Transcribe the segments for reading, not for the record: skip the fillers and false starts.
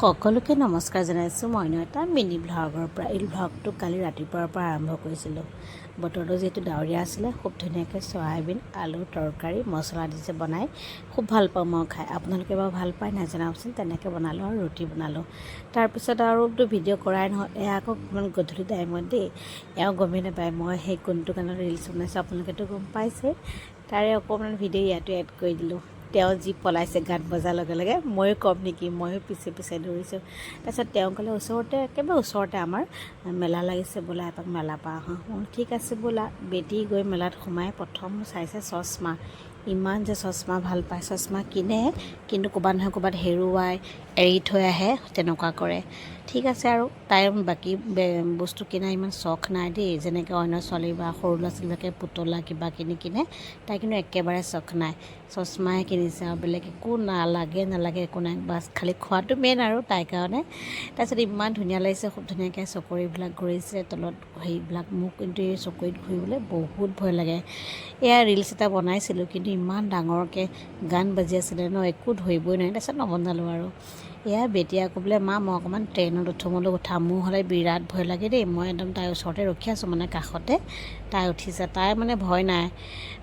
সকলোকে নমস্কাৰ জনাইছোঁ। মইনো এটা মিনি ভ্লগৰ পৰা এই ভ্লগটো কালি ৰাতিপুৱাৰ পৰা আৰম্ভ কৰিছিলোঁ। বতৰটো যিহেতু ডাৱৰীয়া আছিলে, খুব ধুনীয়াকৈ চয়াবিন আলু তৰকাৰী মছলা দি যে বনাই খুব ভাল পাওঁ মই খাই। আপোনালোকে বাৰু ভাল পায় নাই জনাবচোন। তেনেকৈ বনালোঁ আৰু ৰুটি বনালোঁ। তাৰপিছত আৰুতো ভিডিঅ' কৰাই নহয়, এয়া আকৌ অকণমান গধূলি টাইমত দেই, এওঁ গমেই নাপায় মই সেই কোনটো কাৰণত ৰিলচ বনাইছোঁ। আপোনালোকেতো গম পাইছে, তাৰে অকণমান ভিডিঅ' ইয়াতো এড কৰি দিলোঁ। তেওঁ যি পলাইছে গান বজাৰ লগে লগে, ময়ো কম নেকি, ময়ো পিছে পিছে দৌৰিছোঁ। তাৰপিছত তেওঁ ক'লে ওচৰতে একেবাৰে ওচৰতে আমাৰ মেলা লাগিছে, বোলা এপাক মেলাৰ পৰা আহোঁ। ঠিক আছে ব'লা। বেটি গৈ মেলাত সোমাই প্ৰথম চাইছে চশমা। ইমান যে চশমা ভাল পায়, চশমা কিনে কিন্তু ক'ৰবাত নহয় ক'ৰবাত হেৰুৱাই এৰি থৈ আহে, তেনেকুৱা কৰে। ঠিক আছে আৰু তাইৰ বাকী বস্তু কিনা ইমান চখ নাই দেই, যেনেকৈ অন্য ছোৱালী বা সৰু ল'ৰা ছোৱালীবিলাকে পুতলা কিবা কিনে, তাই কিন্তু একেবাৰে চখ নাই। চশমাই কিনিছে আৰু বেলেগ একো নালাগে একো নাই, বাছ খালি খোৱাটো মেইন আৰু তাইৰ কাৰণে। তাৰপিছত ইমান ধুনীয়া লাগিছে, খুব ধুনীয়াকৈ চকৰিবিলাক ঘূৰিছে তলত হেৰিবিলাক। মোক কিন্তু এই চকৰিত ঘূৰিবলৈ বহুত ভয় লাগে। এয়া ৰিলচ এটা বনাইছিলোঁ, কিন্তু ইমান ডাঙৰকৈ গান বাজি আছিলে ন, একো ধৰিবই নোৱাৰি। তাৰপিছত নবনালোঁ আৰু। এয়া বেটিয়ে আকৌ বোলে মা মই অকণমান ট্ৰেইনত উঠা। মোৰ হ'লে বিৰাট ভয় লাগে দেই। মই একদম তাইৰ ওচৰতে ৰখি আছোঁ, মানে কাষতে। তাই উঠিছে, তাই মানে ভয় নাই।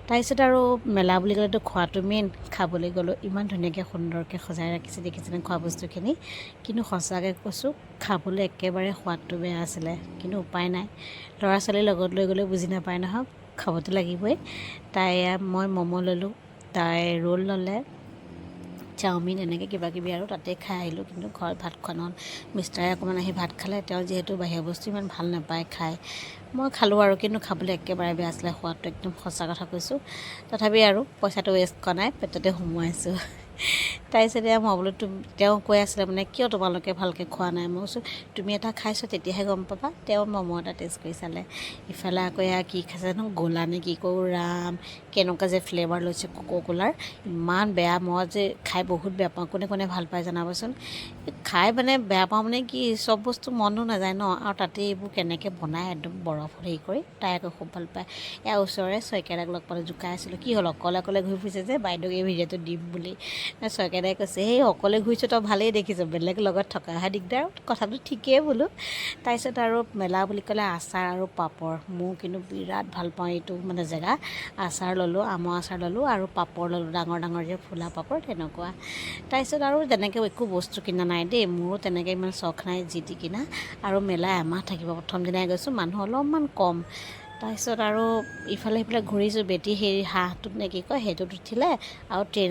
তাৰপিছত আৰু মেলা বুলি ক'লেতো খোৱাটো মেইন। খাবলৈ গ'লোঁ, ইমান ধুনীয়াকৈ সুন্দৰকৈ সজাই ৰাখিছে দেখিছেনে খোৱা বস্তুখিনি। কিন্তু সঁচাকৈ কৈছোঁ, খাবলৈ একেবাৰে সোৱাদটো বেয়া আছিলে, কিন্তু উপায় নাই। ল'ৰা ছোৱালীৰ লগত লৈ গ'লেও বুজি নাপায় নহয়, খাবতো লাগিবই। মই ম'ম' ল'লোঁ, তাই ৰোল ল'লে, চাওমিন এনেকৈ কিবাকিবি আৰু তাতে খাই আহিলোঁ। কিন্তু ঘৰত ভাত খোৱা নহ'ল। মিষ্টাৰে অকণমান আহি ভাত খালে, তেওঁ যিহেতু বাহিৰৰ বস্তু ইমান ভাল নাপায় খাই। মই খালোঁ আৰু, কিন্তু খাবলৈ একেবাৰে বেয়া আছিলে, সোৱাদটো একদম সঁচা কথা কৈছোঁ। তথাপি আৰু পইচাটো ৱেষ্ট কৰা নাই, পেটতে সোমোৱাইছোঁ। তাৰপিছতে মই বোলো তেওঁ কৈ আছিলে মানে কিয় তোমালোকে ভালকৈ খোৱা নাই। মই কৈছোঁ তুমি এটা খাইছোঁ তেতিয়াহে গম পাবা। তেওঁ ম'ম' এটা টেষ্ট কৰি চালে। ইফালে আকৌ এয়া কি খাইছে জানো, গোলা নে কি কৰোঁ, ৰাম কেনেকুৱা যে ফ্লেভাৰ লৈছে ক'ক'ক'লাৰ, ইমান বেয়া। মই যে খাই বহুত বেয়া পাওঁ। কোনে কোনে ভাল পায় জনাবচোন। খাই মানে বেয়া পাওঁ মানে কি, চব বস্তু মনো নাযায় ন, আৰু তাতে এইবোৰ কেনেকৈ বনাই একদম বৰফত হেৰি কৰি। তাই আকৌ খুব ভাল পায়। এয়া ওচৰৰে শইকীয়াদাক লগ পালোঁ, জোকাই আছিলোঁ কি হ'ল অকলে ঘূৰি ফুৰিছে যে, বাইদেউক এই ভিডিঅ'টো দিম বুলি। শইকীয়াদাই কৈছে সেই অকলে ঘূৰিছোঁ তই ভালেই দেখিছোঁ, বেলেগ লগত থকাহে দিগদাৰ। কথাটো ঠিকেই বোলো। তাৰপিছত আৰু মেলা বুলি ক'লে আচাৰ আৰু পাপৰ, মোৰ কিন্তু বিৰাট ভাল পাওঁ এইটো মানে জেগা। আচাৰ ল'লোঁ, আমৰ আচাৰ ল'লোঁ আৰু পাপৰ ল'লোঁ, ডাঙৰ ডাঙৰ যে ফুলা পাপৰ তেনেকুৱা। তাৰপিছত আৰু তেনেকৈ একো বস্তু কিনা নাই দেই, মোৰো তেনেকৈ ইমান চখ নাই যি টি কিনা। আৰু মেলা এমাহ থাকিব, প্ৰথম দিনাই গৈছোঁ, মানুহ অলপমান কম। তাৰপিছত আৰু ইফালে সিফালে ঘূৰিছোঁ। বেটি সেই হাঁহটোত নে কি কয় সেইটোত উঠিলে, আৰু ট্ৰেইন